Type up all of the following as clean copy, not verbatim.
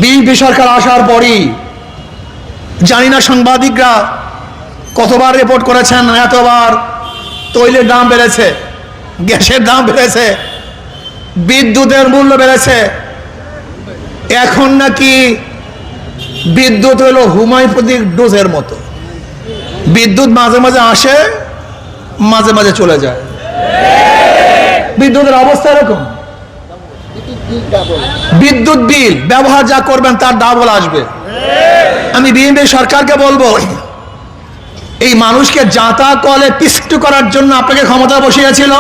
BNP সরকার আসার পরই জানি না সাংবাদিকরা কতবার রিপোর্ট করেছেন, এতবার তৈলের দাম বেড়েছে, গ্যাসের দাম বেড়েছে, বিদ্যুতের মূল্য বেড়েছে। এখন নাকি বিদ্যুৎ হলো হোমিওপ্যাথিক ডোজের মতো, বিদ্যুৎ মাঝে মাঝে আসে, মাঝে মাঝে চলে যায়। বিদ্যুতের অবস্থা এরকম, বিদ্যুৎ বিল ব্যবহার যা করবেন তার ডাবল আসবে। আমি বিএনপি সরকারকে বলবো, এই মানুষকে জাতা কলে পিষ্ট করার জন্য আপনাকে ক্ষমতা বসিয়েছিল?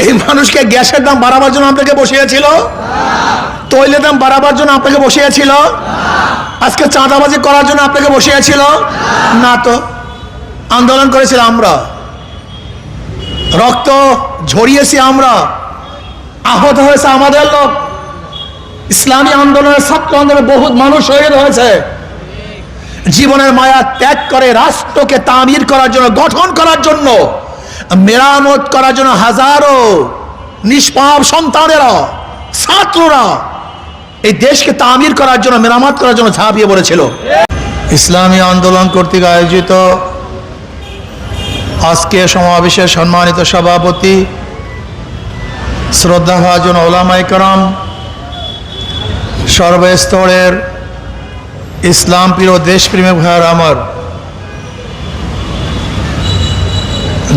এই মানুষকে গ্যাসের দাম বাড়াবার জন্য আপনাকে বসিয়েছিল? তৈলের দাম বাড়াবার জন্য আপনাকে বসিয়েছিল? আজকে চাঁদাবাজি করার জন্য আপনাকে বসিয়েছিল? না তো। আন্দোলন করেছিলাম আমরা, রক্ত ঝরিয়েছি আমরা, আহত হয়েছে আমাদের লোক। ইসলামী আন্দোলনের ছাত্র আন্দোলনে বহুত মানুষ শহীদ হয়েছে। জীবনের মায়া ত্যাগ করে রাষ্ট্রকে তামির করার জন্য, গঠন করার জন্য, মেরামত করার জন্য হাজারো নিষ্পাপ সন্তানেরা, ছাত্ররা এই দেশকে তামির করার জন্য, মেরামত করার জন্য ঝাঁপিয়ে পড়েছিল। ইসলামী আন্দোলন কর্তৃক আয়োজিত আজকে সমাবেশের সম্মানিত সভাপতি, শ্রদ্ধাভাজন ওলামায়ে কেরাম, সর্বস্তরের ইসলাম প্রিয় দেশপ্রেমিক ভাইয়ের আমার,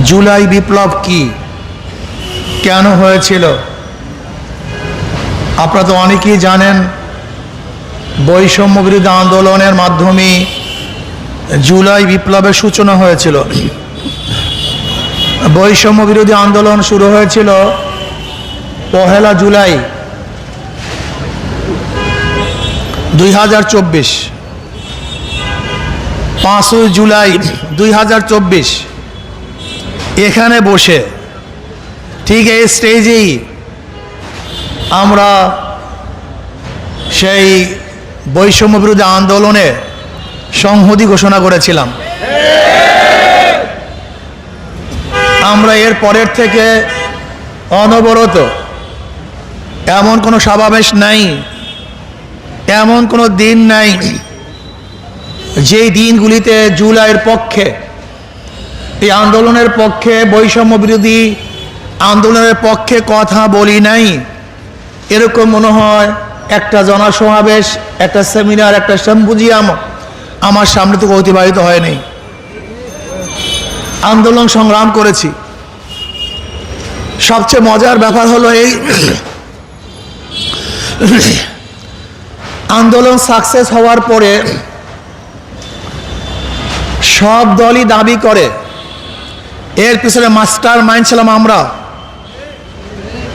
জুলাই বিপ্লব কি, কেন হয়েছিল আপনারা তো অনেকেই জানেন। বৈষম্য বিরোধী আন্দোলনের মাধ্যমে জুলাই বিপ্লবের সূচনা হয়েছিল। বৈষম্য বিরোধী আন্দোলন শুরু হয়েছিল 1 জুলাই 2024, 5 জুলাই 2024 এখানে বসে ঠিক এই স্টেজেই আমরা সেই বৈষম্য বিরোধী আন্দোলনে সংহতি ঘোষণা করেছিলাম। আমরা এর পরের থেকে অনবরত এমন কোনো সমাবেশ নাই, এমন কোনো দিন নাই যেই দিনগুলিতে জুলাইয়ের পক্ষে, এই আন্দোলনের পক্ষে, বৈষম্য বিরোধী আন্দোলনের পক্ষে কথা বলি নাই। এরকম মনে হয় একটা জনসমাবেশ, একটা সেমিনার, একটা সিম্পোজিয়াম আমার সামনে থেকে অতিবাহিত হয়নি। আন্দোলন সংগ্রাম করেছি। সবচেয়ে মজার ব্যাপার হলো এই আন্দোলন সাকসেস হওয়ার পরে সব দলই দাবি করে এর পিছনে মাস্টার মাইন্ড ছিলাম আমরা।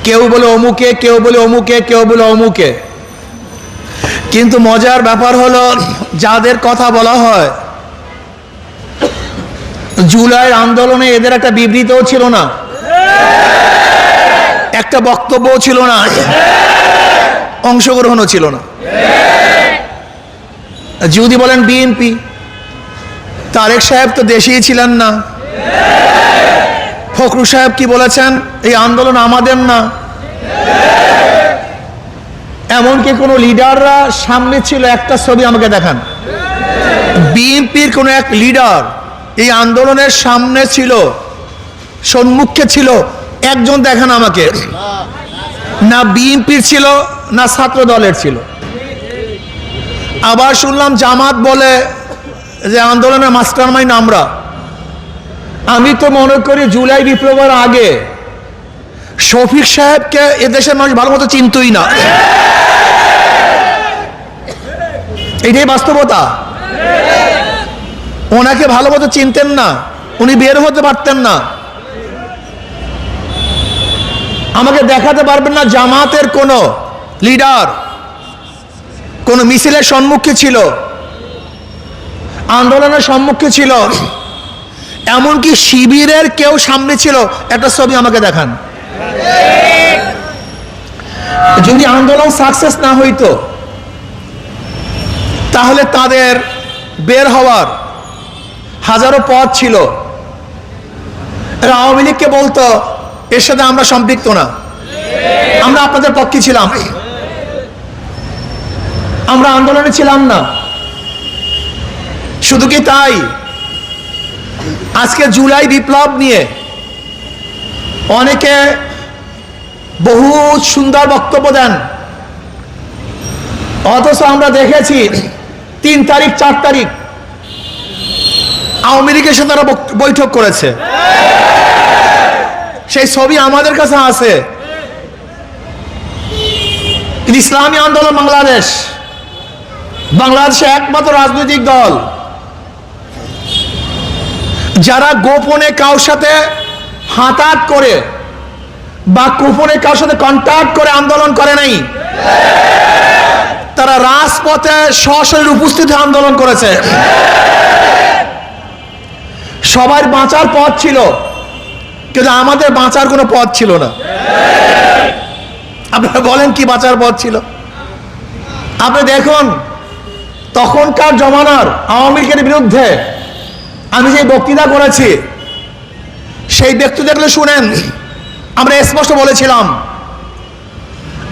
কেউ বলে অমুকে, কেউ বলে অমুকে, কেউ বলে অমুকে। কিন্তু মজার ব্যাপার হলো যাদের কথা বলা হয়, জুলাই আন্দোলনে এদের একটা বিবৃতিও ছিল না, একটা বক্তব্যও ছিল না, অংশগ্রহণও ছিল না। যদি বলেন বিএনপি, তারেক সাহেব তো দেশেই ছিলেন না। ফখরুল সাহেব কি বলেছেন? এই আন্দোলন আমাদের না। এমনকি কোন লিডাররা সামনে ছিল, একটা ছবি আমাকে দেখান। বিএনপির কোন এক লিডার এই আন্দোলনের সামনে ছিল, সম্মুখে ছিল, একজন দেখান আমাকে। না বিএনপির ছিল, না ছাত্র দলের ছিল। আবার শুনলাম জামাত বলে যে আন্দোলনের মাস্টার মাইন্ড আমরা। আমি তো মনে করি জুলাই বিপ্লবের আগে শফিক সাহেবকে এদেশের মানুষ ভালো মতো চিনতই না। এটাই বাস্তবতা। ওনাকে ভালো মতো চিনতেন না, উনি বের হতে পারতেন না। আমাকে দেখাতে পারবেন না জামাতের কোন লিডার কোন মিছিলের সম্মুখে ছিল, আন্দোলনের সম্মুখে ছিল, এমনকি শিবিরের কেউ সামনে ছিল। একটা ছবি আমাকে দেখান। যদি আন্দোলন সাকসেস না হইতো তাহলে তাদের বের হওয়ার হাজারো পথ ছিল। আওয়ামী লীগকে বলতো এর সাথে আমরা সম্পৃক্ত না, আমরা আপনাদের পক্ষে ছিলাম। আমরা আন্দোলনে ছিলাম না। শুধু কি তাই, আজকে জুলাই বিপ্লব নিয়ে অনেকে বহুত সুন্দর বক্তব্য দেন, অথচ আমরা দেখেছি 3 তারিখ 4 তারিখ আওয়ামী লীগের সাথে তারা বৈঠক করেছে। সেই ছবি আমাদের কাছে আছে। ইসলামী আন্দোলন বাংলাদেশে একমাত্র রাজনৈতিক দল যারা গোপনে কারোর সাথে হাতাহাত করে বা গোপনে কারোর সাথে কন্ট্যাক্ট করে আন্দোলন করে নাই, তারা রাজপথে সশরীরে উপস্থিত আন্দোলন করেছে। সবার বাঁচার পথ ছিল, কিন্তু আমাদের বাঁচার কোনো পথ ছিল না। আপনারা বলেন কি বাঁচার পথ ছিল? আপনি দেখুন, তখনকার জমানার আওয়ামী লীগের বিরুদ্ধে আমি যে বক্তৃতা করেছি, সেই বক্তৃতা দেখলে শুনেন, আমরা স্পষ্ট বলেছিলাম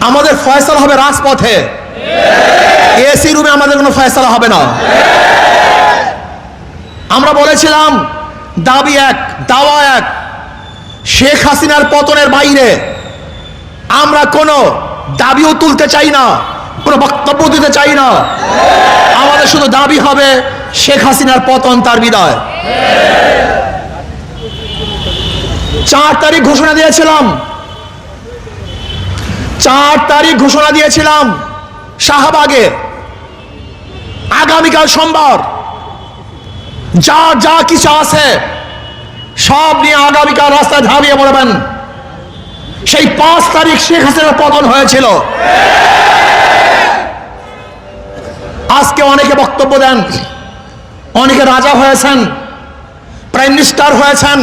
আমাদের ফয়সালা হবে রাজপথে, এসি রুমে আমাদের কোনো ফয়সালা হবে না। আমরা বলেছিলাম দাবি এক, দাওয়া এক, শেখ হাসিনার পতনের বাইরে আমরা কোনো দাবিও তুলতে চাই না, কোনো বক্তব্য দিতে চাই না। আমাদের শুধু দাবি হবে শেখ হাসিনার পতন, তার বিদায়। 4 তারিখ ঘোষণা দিয়েছিলাম, 4 তারিখ ঘোষণা দিয়েছিলাম শাহবাগে, আগামীকাল সোমবার যা যা কিছু আছে সব নিয়ে আগামীকাল রাস্তায় ঝাঁপিয়ে পড়বেন। সেই 5 তারিখ শেখ হাসিনার পতন হয়েছিল। আজকে অনেকে বক্তব্য দেন, অনেকে রাজা হয়েছেন, প্রাইম মিনিস্টার হয়েছেন,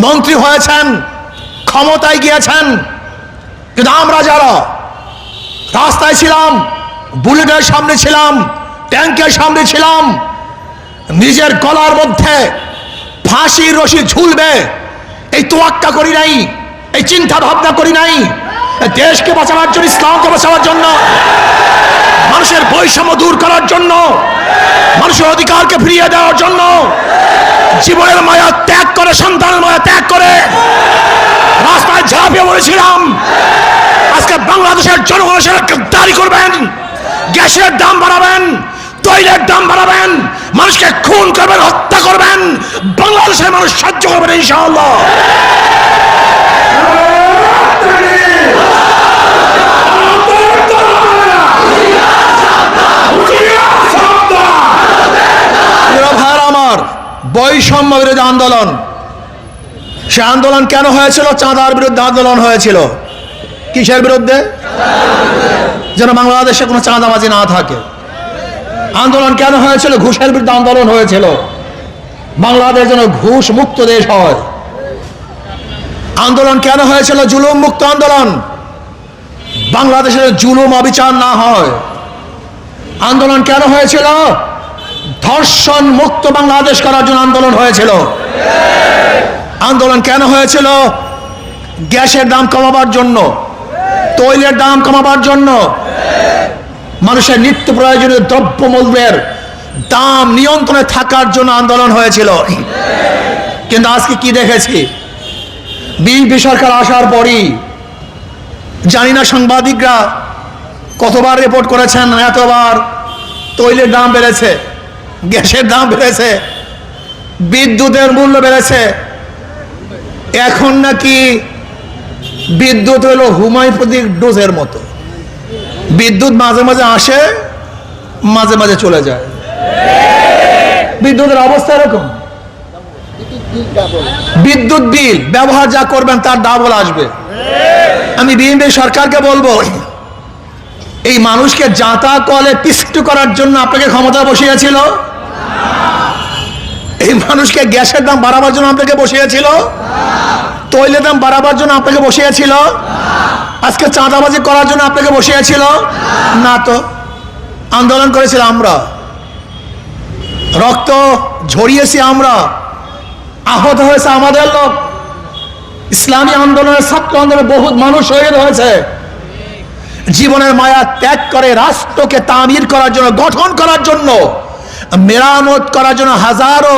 মন্ত্রী হয়েছেন, ক্ষমতায় গিয়েছেন, কিন্তু আমরা যারা রাস্তায় ছিলাম, বুলেটের সামনে ছিলাম, ট্যাঙ্কের সামনে ছিলাম, নিজের গলার মধ্যে ফাঁসির রশি ঝুলবে এই তোয়াক্কা করি নাই, এই চিন্তা ভাবনা করি নাই। দেশকে বাঁচাবার জন্য, ইসলামকে বাঁচাবার জন্য, মানুষের বৈষম্য দূর করার জন্য, মানুষের অধিকারকে ফিরিয়ে দেওয়ার জন্য জীবনের মায়া ত্যাগ করে, সন্তানের মায়া ত্যাগ করে রাস্তায় ঝাঁপিয়ে পড়েছিলাম। আজকে বাংলাদেশের জনগণের গ্রেফতারি করবেন, গ্যাসের দাম বাড়াবেন, তৈলের দাম বাড়াবেন, মানুষকে খুন করবেন, হত্যা করবেন, বাংলাদেশের মানুষ সহ্য করবেন ইনশাআল্লাহ। আমার বৈষম্য বিরোধী আন্দোলন, সে আন্দোলন কেন হয়েছিল? চাঁদার বিরুদ্ধে আন্দোলন হয়েছিল। কিসের বিরুদ্ধে? যেন বাংলাদেশে কোনো চাঁদাবাজি না থাকে। আন্দোলন কেন হয়েছিল? ঘুষের বিরুদ্ধে আন্দোলন হয়েছিল, বাংলাদেশ যেন ঘুষ মুক্ত দেশ হয়। আন্দোলন কেন হয়েছিল? জুলুম মুক্ত আন্দোলন, বাংলাদেশের জুলুম অবিচার না হয়। আন্দোলন কেন হয়েছিল? ধর্ষণ মুক্ত বাংলাদেশ করার জন্য আন্দোলন হয়েছিল। আন্দোলন কেন হয়েছিল? গ্যাসের দাম কমাবার জন্য, তৈলের দাম কমাবার জন্য, মানুষের নিত্য প্রয়োজনীয় দ্রব্যমূল্যের দাম নিয়ন্ত্রণে থাকার জন্য আন্দোলন হয়েছিল। কিন্তু আজকে কি দেখেছি? বিএনপি সরকার আসার পরই জানি না সাংবাদিকরা কতবার রিপোর্ট করেছেন, এতবার তৈলের দাম বেড়েছে, গ্যাসের দাম বেড়েছে, বিদ্যুতের মূল্য বেড়েছে। এখন নাকি বিদ্যুৎ হলো হোমিওপ্যাথিক ডোজের মতো, বিদ্যুৎ মাঝে মাঝে আসে, মাঝে মাঝে চলে যায়। বিদ্যুতের অবস্থা এরকম, বিদ্যুৎ বিল ব্যবহার যা করবেন তার ডাবল আসবে। আমি বিএনপি সরকারকে বলবো, এই মানুষকে জাতা কলে পিষ্ট করার জন্য আপনাকে ক্ষমতা বসিয়েছিল? এই মানুষকে গ্যাসের দাম বাড়াবার জন্য আপনাকে বসিয়েছিল? তৈলের দাম বাড়াবার জন্য আপনাকে বসিয়েছিল? আজকে চাঁদাবাজি করার জন্য আপনাকে বসিয়েছিল? না তো, আন্দোলন করেছিলাম আমরা, রক্ত ঝরিয়েছি আমরা, আহত হয়েছে আমাদের লোক। ইসলামী আন্দোলনের ছাত্র আন্দোলনে বহুত মানুষ শহীদ হয়েছে। জীবনের মায়া ত্যাগ করে রাষ্ট্রকে তামির করার জন্য, গঠন করার জন্য, মেরামত করার জন্য হাজারো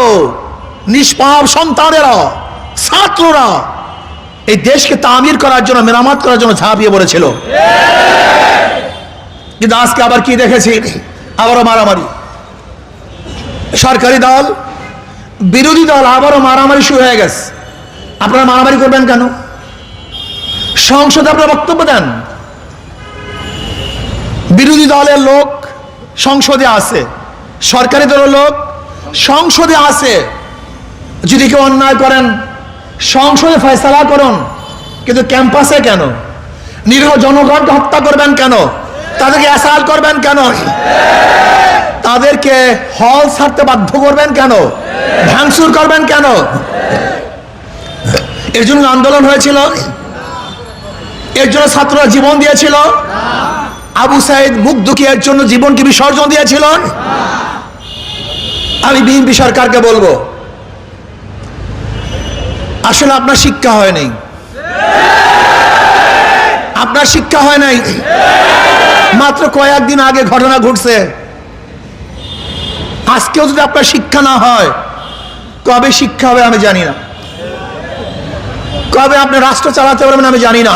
নিষ্পাপ সন্তানেরা, ছাত্ররা এই দেশকে তামির করার জন্য, মেরামত করার জন্য ঝাঁপিয়ে পড়েছিল। কিন্তু আজকে আবার কি দেখেছি? আবারও মারামারি। সরকারি দল বিরোধী দল আবারও মারামারি শুরু হয়ে গেছে। আপনারা মারামারি করবেন কেন? সংসদে আপনারা বক্তব্য দেন। বিরোধী দলের লোক সংসদে আছে, সরকারি দলের লোক সংসদে আছে। যদি কেউ অন্যায় করেন সংসদে ফয়সালা করুন, কিন্তু ক্যাম্পাসে কেন? নিরীহ জনগণকে হত্যা করবেন কেন? তাদেরকে অ্যাসাল্ট করবেন কেন? তাদেরকে হল ছাড়তে বাধ্য করবেন কেন? ভাঙচুর করবেন কেন? এর জন্য আন্দোলন হয়েছিল? এর জন্য ছাত্ররা জীবন দিয়েছিল? আবু সাইদ মুগ্ধকি এর জন্য জীবনকে বিসর্জন দিয়েছিল? আমি বিএনপি সরকারকে বলবো, আসলে আপনার শিক্ষা হয় নাই, আপনার শিক্ষা হয় নাই। মাত্র কয়েকদিন আগে ঘটনা ঘটছে। আজকেও যদি আপনার শিক্ষা না হয়, কবে শিক্ষা হবে আমি জানি না, কবে আপনি রাষ্ট্র চালাতে পারবেন আমি জানি না।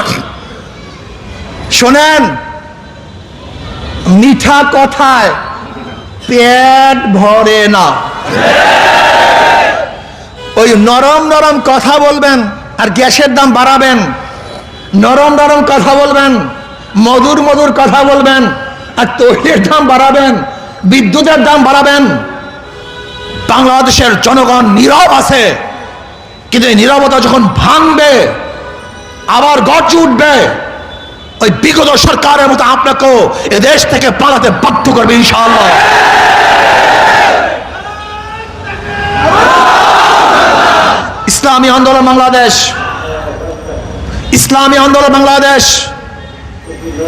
শোনেন, মিঠা কথায় পেট ভরে না। ওই নরম নরম কথা বলবেন আর গ্যাসের দাম বাড়াবেন, নরম নরম কথা বলবেন, মধুর মধুর কথা বলবেন আর তৈলের দাম বাড়াবেন, বিদ্যুতের দাম বাড়াবেন। বাংলাদেশের জনগণ নীরব আছে, কিন্তু এই নীরবতা যখন ভাঙবে আবার গর্জে উঠবে। ওই বিগত সরকারের মতো আপনাকেও এদেশ থেকে পালাতে বাধ্য করবে ইনশাআল্লাহ। ইসলামী আন্দোলন বাংলাদেশ, ইসলামী আন্দোলন বাংলাদেশ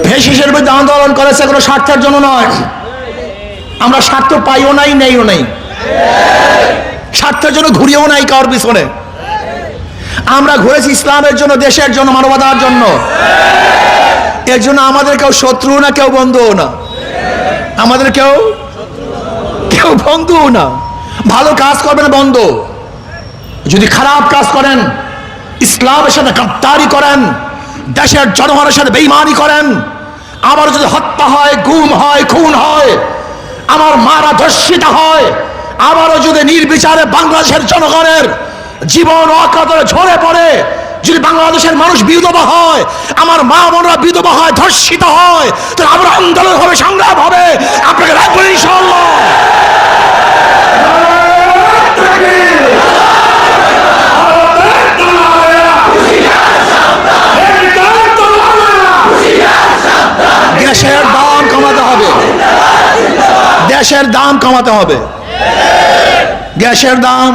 ভেসিসের বিরুদ্ধে আন্দোলন করেছে কোনো স্বার্থের জন্য নয়। আমরা স্বার্থ পাইও নাই, নেইও নাই, স্বার্থের জন্য ঘুরিয়েও নাই কারোর পিছনে। আমরা ঘুরেছি ইসলামের জন্য, দেশের জন্য, মানবতার জন্য। এর জন্য আমাদের কেউ শত্রু না, কেউ বন্ধুও না, আমাদের কেউ বন্ধুও না। ভালো কাজ করবেন বন্ধু, যদি খারাপ কাজ করেন, ইসলামের সাথে গাদ্দারি করেন, দেশের জনগণের সাথে বেঈমানি করেন, আবার যদি হত্যা হয়, গুম হয়, খুন হয়, আমার মারা ধর্ষিত হয়, আবারও যদি নির্বিচারে বাংলাদেশের জনগণের জীবন অকাতরে ঝরে পড়ে, যদি বাংলাদেশের মানুষ বিধবা হয়, আমার মা বোনরা বিধবা হয়, ধর্ষিত হয়, তো আবার আন্দোলন হবে, সংগ্রাম হবে। আপনাকে রাখবেন ইনশাআল্লাহ। গ্যাসের দাম কমাতে হবে, গ্যাসের দাম কমাতে হবে, গ্যাসের দাম,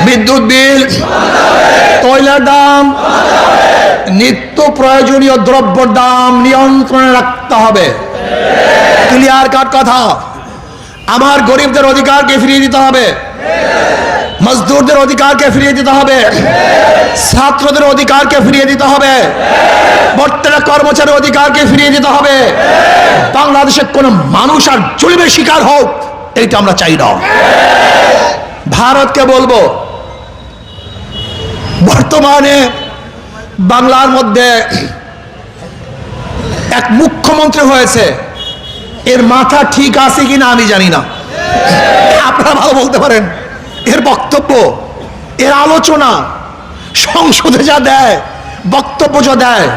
বিদ্যুৎ বিল, তৈলের দাম, নিত্য প্রয়োজনীয় দ্রব্যের দাম নিয়ন্ত্রণে রাখতে হবে। ক্লিয়ার কাট কথা। আমার গরিবদের অধিকারকে ফিরিয়ে দিতে হবে, মজদুরদের অধিকারকে ফিরিয়ে দিতে হবে, ছাত্রদের অধিকারকে ফিরিয়ে দিতে হবে, প্রত্যেকটা কর্মচারীর অধিকারকে ফিরিয়ে দিতে হবে। বাংলাদেশের কোন মানুষ আর জুলুমের শিকার হোক, এইটা আমরা চাই না। ভারতকে বলবো, বর্তমানে বাংলার মধ্যে এক মুখ্যমন্ত্রী হয়েছে, এর মাথা ঠিক আছে কিনা আমি জানি না, আপনারা ভালো বলতে পারেন। এর বক্তব্য, এর আলোচনা, সংসদে যা দেয়, বক্তব্য যা দেয়,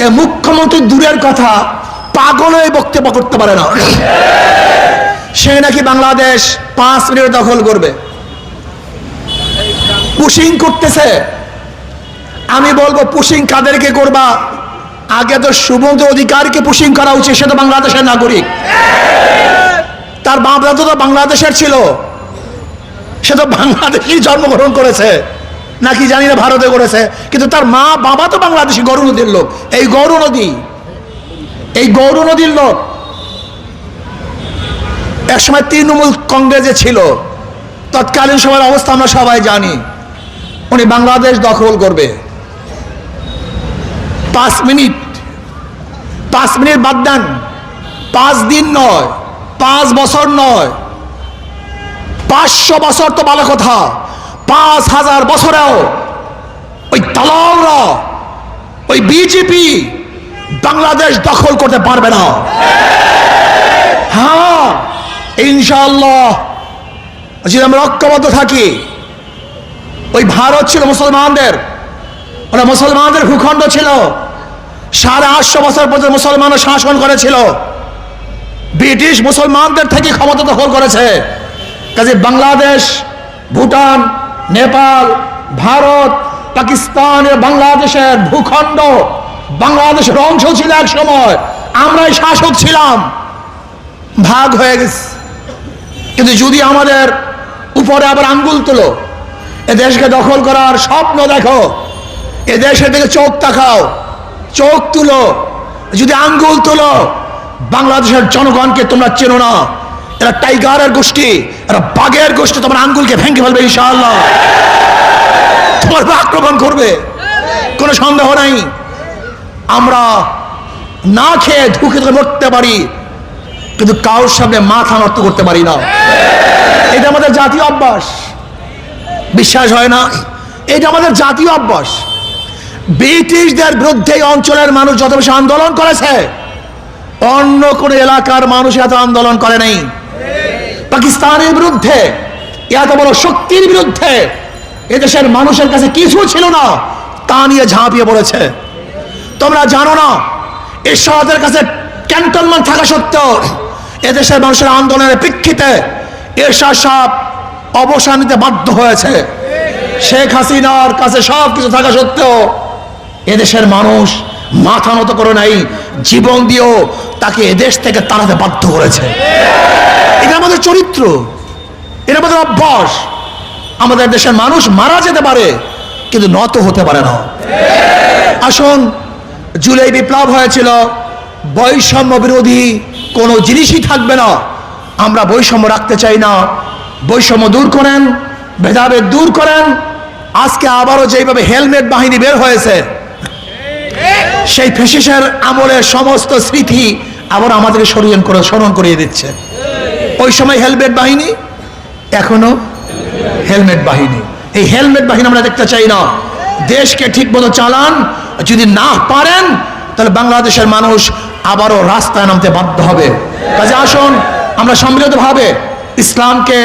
এ মুখ্যমন্ত্রী দূরের কথা, পাগল হয়ে বক্তব্য করতে পারে না। সে নাকি বাংলাদেশ 5 মিনিট দখল করবে, পুশিং করতেছে। আমি বলবো, পুশিং কাদেরকে করবা? আগে তো শুভেন্দু অধিকারীকে পুশিং করা উচিত, সে তো বাংলাদেশের নাগরিক, তার বাপ দাদা তো বাংলাদেশের ছিল, সে তো বাংলাদেশেই জন্মগ্রহণ করেছে, নাকি জানি না ভারতে করেছে, কিন্তু তার মা বাবা তো বাংলাদেশি, গৌর নদীর লোক। এই গৌর নদীর লোক একসময় তৃণমূল কংগ্রেসে ছিল, তৎকালীন সময়ের অবস্থা আমরা সবাই জানি। উনি বাংলাদেশ দখল করবে, 5 মিনিট 5 মিনিট বাদ দেন, 5 দিন নয়, 5 বছর নয়, 500 বছর তো ভালো কথা, 5000 বছরেও ওই দালালরা, ওই বিজেপি বাংলাদেশ দখল করতে পারবে না। হ্যাঁ, ইনশাআল্লাহ যদি আমরা ঐক্যবদ্ধ থাকি। ওই ভারত ছিল মুসলমানদের, ওরা মুসলমানদের ভূখণ্ড ছিল, 850 বছর পর্যন্ত মুসলমানরা শাসন করেছিল। ব্রিটিশ মুসলমানদের থেকে ক্ষমতা দখল করেছে। কাজে বাংলাদেশ, ভুটান, নেপাল, ভারত, পাকিস্তান, বাংলাদেশের ভূখণ্ড, বাংলাদেশের অংশ ছিল এক সময়, আমরাই শাসক ছিলাম, ভাগ হয়ে গেছে। কিন্তু যদি আমাদের উপরে আবার আঙ্গুল তুলো, এ দেশকে দখল করার স্বপ্ন দেখো, এ দেশের দিকে চোখ তাকাও, চোখ তুলো, যদি আঙ্গুল তুলো, বাংলাদেশের জনগণকে তোমরা চেনো না, এরা টাইগারের গোষ্ঠী, এরা বাঘের গোষ্ঠী, তোমার আঙ্গুলকে ভেঙে ফেলবে ইনশাআল্লাহ, তোমার আক্রমণ করবে, কোনো সন্দেহ নাই। আমরা না খেয়ে ধুকে ধুকে মরতে পারি, কিন্তু কারোর সামনে মাথা নত করতে পারি না। এটা আমাদের জাতীয় অভ্যাস, বিশ্বাস হয় না? এটা আমাদের জাতীয় অভ্যাস। ব্রিটিশদের বিরুদ্ধে এই অঞ্চলের মানুষ যত বেশি আন্দোলন করেছে, অন্য কোন এলাকার মানুষ এত আন্দোলন করে নাই। পাকিস্তানের বিরুদ্ধে, এত বড় শক্তির বিরুদ্ধে এদেশের মানুষের কাছে কিছু ছিল না, তা নিয়ে ঝাঁপিয়ে পড়েছে। তোমরা জানো না, এরশাদের কাছে ক্যান্টনমেন্ট থাকা সত্ত্বেও এদেশের মানুষের আন্দোলনের প্রেক্ষিতে এরশাদ সাহেব অবসর নিতে বাধ্য হয়েছে। শেখ হাসিনার কাছে সব কিছু থাকা সত্ত্বেও এদেশের মানুষ মাথা নত করে নাই, জীবন দিয়েও তাকে এদেশ থেকে তাড়াতে বাধ্য করেছে। এটা আমাদের চরিত্র, এটা আমাদের অভ্যাস। আমাদের দেশের মানুষ মারা যেতে পারে, কিন্তু নত হতে পারে না। আসুন, জুলাই বিপ্লব হয়েছিল, বৈষম্য বিরোধী কোনো জিনিসই থাকবে না। আমরা বৈষম্য রাখতে চাই না, বৈষম্য দূর করেন, ভেদাভেদ দূর করেন। আজকে আবারও যেভাবে হেলমেট বাহিনী বের হয়েছে, সেই ফ্যাসিস্টের আমলের সমস্ত স্মৃতি আবার আমাদেরকে স্মরণ করিয়ে দিচ্ছে। ওই সময় হেলমেট বাহিনী, এখনো হেলমেট বাহিনী। এই হেলমেট বাহিনী আমরা দেখতে চাই না। দেশকে ঠিক মতো চালান, যদি না পারেন তাহলে বাংলাদেশের মানুষ আবারও রাস্তায় নামতে বাধ্য হবে। কাজে আসুন, আমরা সম্মিলিতভাবে ইসলামকে,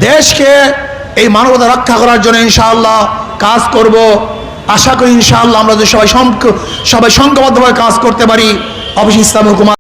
দেশকে, এই মানবতা রক্ষা করার জন্য ইনশাআল্লাহ কাজ করব। আশা করি ইনশাআল্লাহ আমরা সবাই সংঘবদ্ধভাবে কাজ করতে পারি। অবশ্যই ইসলাম হুকুমত